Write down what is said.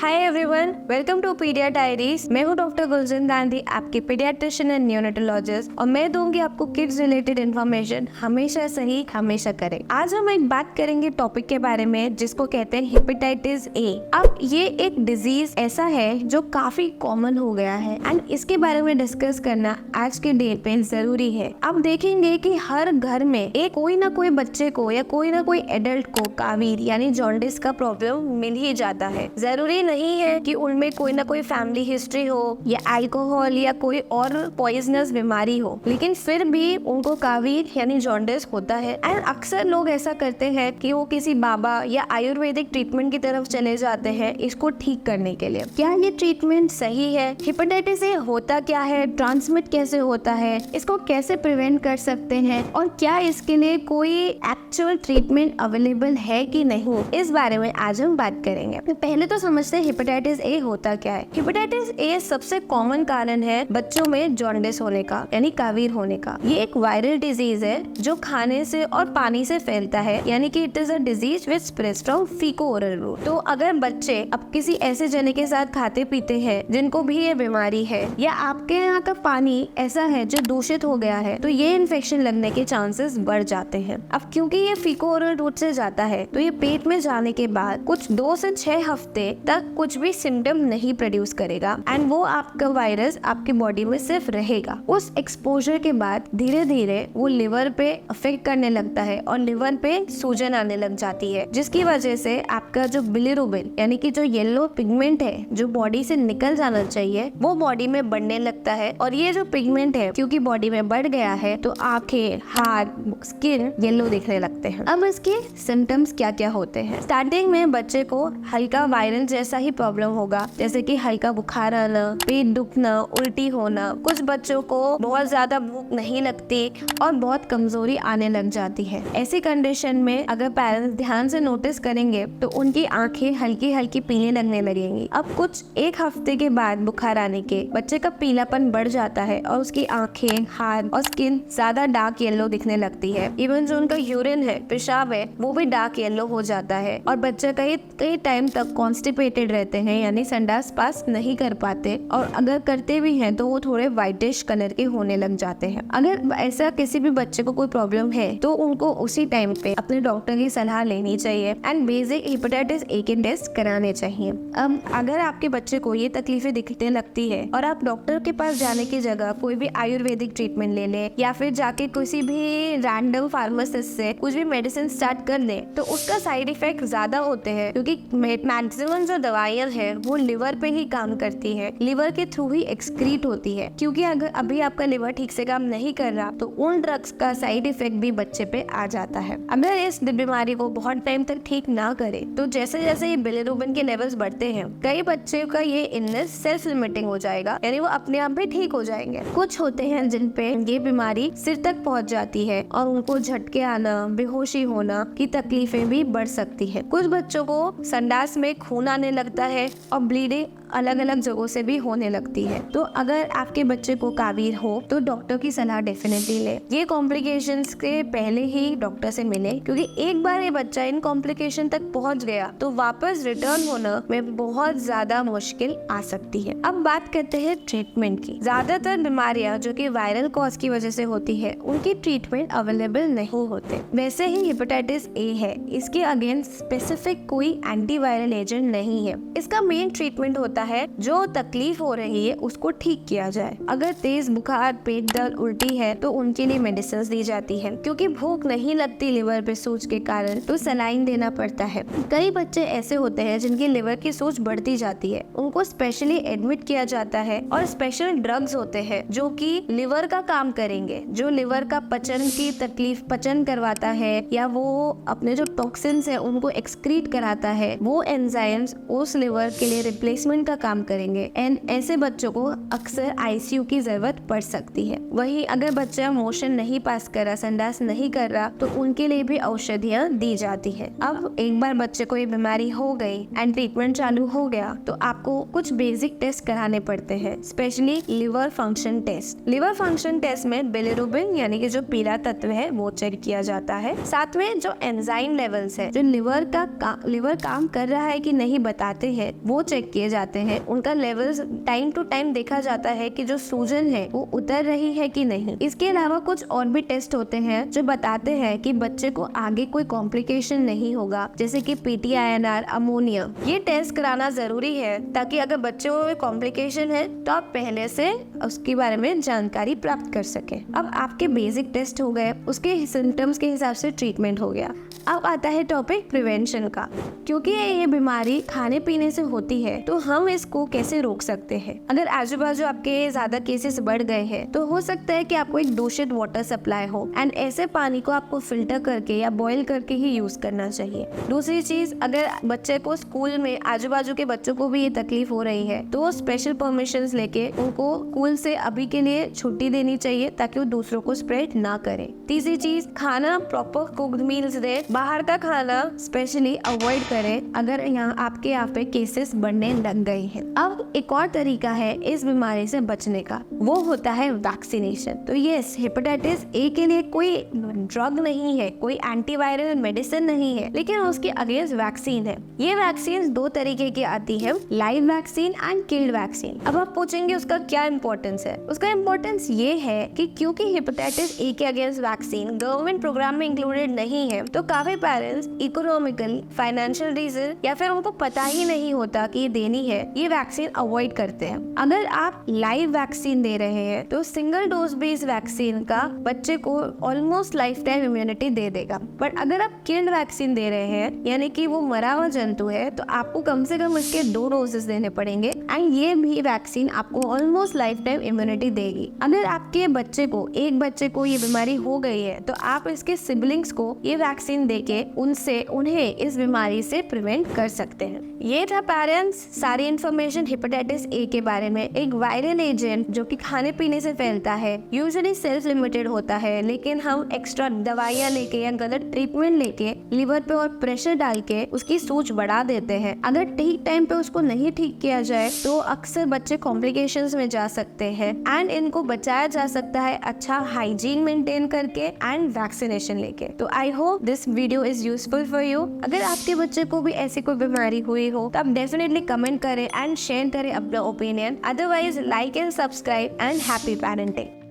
Hi everyone, welcome to Pedia Diaries. मैं हूँ doctor गुलजन Gandhi, आपकी पीडियाट्रिशियन एंड न्यूनेटोलॉजिस्ट, और मैं दूंगी आपको किड्स रिलेटेड इन्फॉर्मेशन हमेशा सही हमेशा करें। आज हम एक बात करेंगे टॉपिक के बारे में जिसको कहते हैं हेपेटाइटिस ए। अब ये एक डिजीज ऐसा है जो काफी कॉमन हो गया है एंड इसके बारे में डिस्कस करना आज के डे पे जरूरी है। अब देखेंगे कि हर घर में एक कोई ना कोई बच्चे को या कोई ना कोई एडल्ट को कावीर यानी जॉन्डिस का प्रॉब्लम मिल ही जाता है। जरूरी नहीं है कि उनमें कोई ना कोई फैमिली हिस्ट्री हो या अल्कोहल या कोई और पॉइजनस बीमारी हो, लेकिन फिर भी उनको कावीर यानी जॉन्डिस होता है। एंड अक्सर लोग ऐसा करते हैं कि वो किसी बाबा या आयुर्वेदिक ट्रीटमेंट की तरफ चले जाते हैं इसको ठीक करने के लिए। क्या ये ट्रीटमेंट सही है? हेपेटाइटिस ए होता क्या है, ट्रांसमिट कैसे होता है, इसको कैसे प्रिवेंट कर सकते हैं और क्या इसके लिए कोई एक्चुअल ट्रीटमेंट अवेलेबल है कि नहीं, इस बारे में आज हम बात करेंगे। पहले तो समझते हैं हेपेटाइटिस ए होता क्या है। हेपेटाइटिस ए सबसे कॉमन कारण है बच्चों में जॉन्डिस होने का यानी कावीर होने का। ये एक वायरल डिजीज है जो खाने से और पानी से फैलता है, यानी कि it is a disease which spreads from faeco oral route. तो अगर बच्चे अब किसी ऐसे जने के साथ खाते पीते हैं जिनको भी ये बीमारी है, या आपके यहाँ का पानी ऐसा है जो दूषित हो गया है, तो ये इन्फेक्शन लगने के चांसेस बढ़ जाते हैं। अब क्योंकि ये फीको ओरल रूट से जाता है तो ये पेट में जाने के बाद कुछ 2 से 6 हफ्ते तक कुछ भी सिम्टम नहीं प्रोड्यूस करेगा एंड वो आपका वायरस आपकी बॉडी में सिर्फ रहेगा। उस एक्सपोजर के बाद धीरे धीरे वो लिवर पे अफेक्ट करने लगता है और लिवर पे सूजन आने लग जाती है, जिसकी वजह से आपका जो बिलिरुबिन यानी कि जो येलो पिगमेंट है जो बॉडी से निकल जाना चाहिए वो बॉडी में बढ़ने लगता है। और ये जो पिगमेंट है क्योंकि बॉडी में बढ़ गया है तो आंखें, हाथ, स्किन येलो दिखने लगते हैं। अब इसके सिम्टम्स क्या क्या होते हैं? स्टार्टिंग में बच्चे को हल्का वायरल जैसा ही प्रॉब्लम होगा, जैसे कि हल्का बुखार आना, पेट दुखना, उल्टी होना। कुछ बच्चों को बहुत ज्यादा भूख नहीं लगती और बहुत कमजोरी आने लग जाती है। ऐसी कंडीशन में अगर पेरेंट्स ध्यान से नोटिस करेंगे तो उनकी आंखें हल्की हल्की पीले लगने लगेंगी। अब कुछ 1 हफ्ते के बाद बुखार आने के बच्चे का पीलापन बढ़ जाता है और उसकी आंखें, हाथ और स्किन ज्यादा डार्क येलो दिखने लगती है। इवन जो उनका यूरिन है, पेशाब है, वो भी डार्क येलो हो जाता है और बच्चे कई टाइम तक कॉन्स्टिपेटेड रहते हैं यानी संडास पास नहीं कर पाते, और अगर करते भी हैं तो वो थोड़े व्हाइटिश कलर के होने लग जाते हैं। अगर ऐसा किसी भी बच्चे को कोई प्रॉब्लम है तो उनको उसी टाइम पे अपने डॉक्टर की सलाह लेनी चाहिए एंड बेसिक हेपेटाइटिस ए के टेस्ट कराने चाहिए। अब अगर आपके बच्चे को ये तकलीफें दिखने लगती है और आप डॉक्टर के पास जाने की जगह कोई भी आयुर्वेदिक ट्रीटमेंट ले ले या फिर जाके किसी भी रैंडम फार्मासिस्ट से कुछ भी मेडिसिन स्टार्ट कर ले, तो उसका साइड इफेक्ट ज्यादा होते हैं क्योंकि मैक्सिमम जो दवाइयाँ है वो लिवर पे ही काम करती है, लिवर के थ्रू ही एक्सक्रीट होती है। क्योंकि अगर अभी आपका लिवर ठीक से काम नहीं कर रहा तो उन ड्रग्स का साइड इफेक्ट भी बच्चे पे आ जाता है। अगर इस बीमारी को बहुत टाइम तक ठीक ना करे तो जैसे जैसे ये बिलिरुबिन के लेवल्स बढ़ते हैं, कई बच्चे का ये इलनेस सेल्फ लिमिटिंग हो जाएगा, यानी वो अपने आप भी ठीक हो जाएंगे। कुछ होते हैं जिन पे ये बीमारी सिर तक पहुंच जाती है और उनको झटके आना, बेहोशी होना की तकलीफें भी बढ़ सकती है। कुछ बच्चों को संडास में खून आने लगता है और ब्लीडिंग अलग अलग जगहों से भी होने लगती है। तो अगर आपके बच्चे को कावीर हो तो डॉक्टर की सलाह डेफिनेटली ले। ये कॉम्प्लिकेशंस के पहले ही डॉक्टर से मिले, क्योंकि एक बार ये बच्चा इन कॉम्प्लिकेशन तक पहुंच गया तो वापस रिटर्न होना में बहुत ज्यादा मुश्किल आ सकती है। अब बात करते हैं ट्रीटमेंट की। ज्यादातर बीमारियां जो कि वायरल कॉज की वजह से होती है उनकी ट्रीटमेंट अवेलेबल नहीं होते। वैसे ही हेपेटाइटिस ए है, इसके अगेंस्ट स्पेसिफिक कोई एंटीवायरल एजेंट नहीं है। इसका मेन ट्रीटमेंट होता है जो तकलीफ हो रही है उसको ठीक किया जाए। अगर तेज बुखार, पेट दर्द, उल्टी है तो उनके लिए मेडिसिन दी जाती है। क्योंकि भूख नहीं लगती लिवर पे सूज के कारण तो सलाइन देना पड़ता है। कई बच्चे ऐसे होते हैं जिनकी लिवर की सूज बढ़ती जाती है, उनको स्पेशली एडमिट किया जाता है और स्पेशल ड्रग्स होते हैं जो कि लिवर का काम करेंगे, जो लिवर का पचन की तकलीफ पचन करवाता है या वो अपने जो टॉक्सिन्स है उनको एक्सक्रीट कराता है, वो एंजाइम्स उस लिवर के लिए रिप्लेसमेंट का काम करेंगे। एंड ऐसे बच्चों को अक्सर आईसीयू की जरूरत पड़ सकती है। वहीं अगर बच्चा मोशन नहीं पास कर रहा, संडास नहीं कर रहा, तो उनके लिए भी औषधियाँ दी जाती है। अब एक बार बच्चे को ये बीमारी हो गई एंड ट्रीटमेंट चालू हो गया तो आपको कुछ बेसिक टेस्ट कराने पड़ते हैं, specially liver function test. Liver function test में बिलिरुबिन यानी कि जो पीला तत्व है वो चेक किया जाता है। साथ में जो एंजाइम लेवल्स है, जो लिवर काम कर रहा है कि नहीं बता आते हैं वो चेक किए जाते हैं, उनका लेवल्स टाइम टू टाइम देखा जाता है कि जो सूजन है वो उतर रही है कि नहीं। इसके अलावा कुछ और भी टेस्ट होते हैं जो बताते हैं कि बच्चे को आगे कोई कॉम्प्लिकेशन नहीं होगा, जैसे कि PTINR, अमोनिया। ये टेस्ट कराना जरूरी है ताकि अगर बच्चे में कॉम्प्लिकेशन है तो आप पहले से उसके बारे में जानकारी प्राप्त कर सके। अब आपके बेसिक टेस्ट हो गए, उसके सिम्टम्स के हिसाब से ट्रीटमेंट हो गया। अब आता है टॉपिक प्रिवेंशन का। क्योंकि ये बीमारी खाने पीने से होती है तो हम इसको कैसे रोक सकते हैं। अगर आजू बाजू आपके ज्यादा केसेस बढ़ गए हैं तो हो सकता है कि आपको एक दूषित वाटर सप्लाई हो, एंड ऐसे पानी को आपको फिल्टर करके या बॉईल करके ही यूज करना चाहिए। दूसरी चीज, अगर बच्चे को स्कूल में आजू बाजू के बच्चों को भी ये तकलीफ हो रही है तो स्पेशल परमिशंस लेके उनको स्कूल से अभी के लिए छुट्टी देनी चाहिए ताकि वो दूसरों को स्प्रेड ना करे। तीसरी चीज, खाना प्रॉपर कुक्ड मील्स दे, बाहर का खाना स्पेशली अवॉइड करें अगर आपके यहाँ पे केसेस बढ़ने लग गए हैं। अब एक और तरीका है इस बीमारी से बचने का, वो होता है वैक्सीनेशन। तो यस, हेपेटाइटिस ए के लिए कोई ड्रग नहीं है, कोई एंटीवायरल मेडिसिन नहीं है, लेकिन उसके अगेंस्ट वैक्सीन है। ये वैक्सीन दो तरीके की आती है, live vaccine and killed vaccine. अब आप पूछेंगे उसका क्या इंपॉर्टेंस है। उसका इंपॉर्टेंस ये है कि क्योंकि हेपेटाइटिस ए के अगेंस्ट वैक्सीन गवर्नमेंट प्रोग्राम में इंक्लूडेड नहीं है तो काफी पेरेंट्स इकोनॉमिकल, फाइनेंशियल रीजन या फिर उनको पता ही नहीं होता कि ये देनी है, ये वैक्सीन अवॉइड करते हैं। अगर आप लाइव वैक्सीन दे रहे हैं तो सिंगल डोज बेस्ड वैक्सीन का बच्चे को ऑलमोस्ट लाइफ टाइम इम्यूनिटी दे देगा। बट अगर आप किल्ड वैक्सीन दे रहे हैं यानी कि वो मरा हुआ जंतु है तो आपको कम से कम इसके 2 डोजेस देने पड़ेंगे, एंड ये भी वैक्सीन आपको ऑलमोस्ट लाइफ टाइम इम्यूनिटी देगी। अगर आपके बच्चे को, एक बच्चे को ये बीमारी हो गई है तो आप इसके सिबलिंग्स को ये वैक्सीन देके उन्हें इस बीमारी से प्रिवेंट कर सकते हैं। ये था पेरेंट्स सारी इन्फॉर्मेशन हेपेटाइटिस ए के बारे में। एक वायरल एजेंट जो कि खाने पीने से फैलता है, यूजुअली सेल्फ लिमिटेड होता है, लेकिन हम एक्स्ट्रा दवाइयाँ लेके या गलत ट्रीटमेंट लेके लिवर पे और प्रेशर डाल के उसकी सूज बढ़ा देते हैं। अगर ठीक टाइम पे उसको नहीं ठीक किया जाए तो अक्सर बच्चे कॉम्प्लिकेशंस में जा सकते हैं, एंड इनको बचाया जा सकता है अच्छा हाइजीन मेंटेन करके एंड वैक्सीनेशन लेके। तो I hope this video is useful for you. अगर आपके बच्चे को भी ऐसी कोई बीमारी हुई हो तो आप डेफिनेटली कमेंट करें एंड शेयर करें अपना opinion. Otherwise like and subscribe and happy parenting.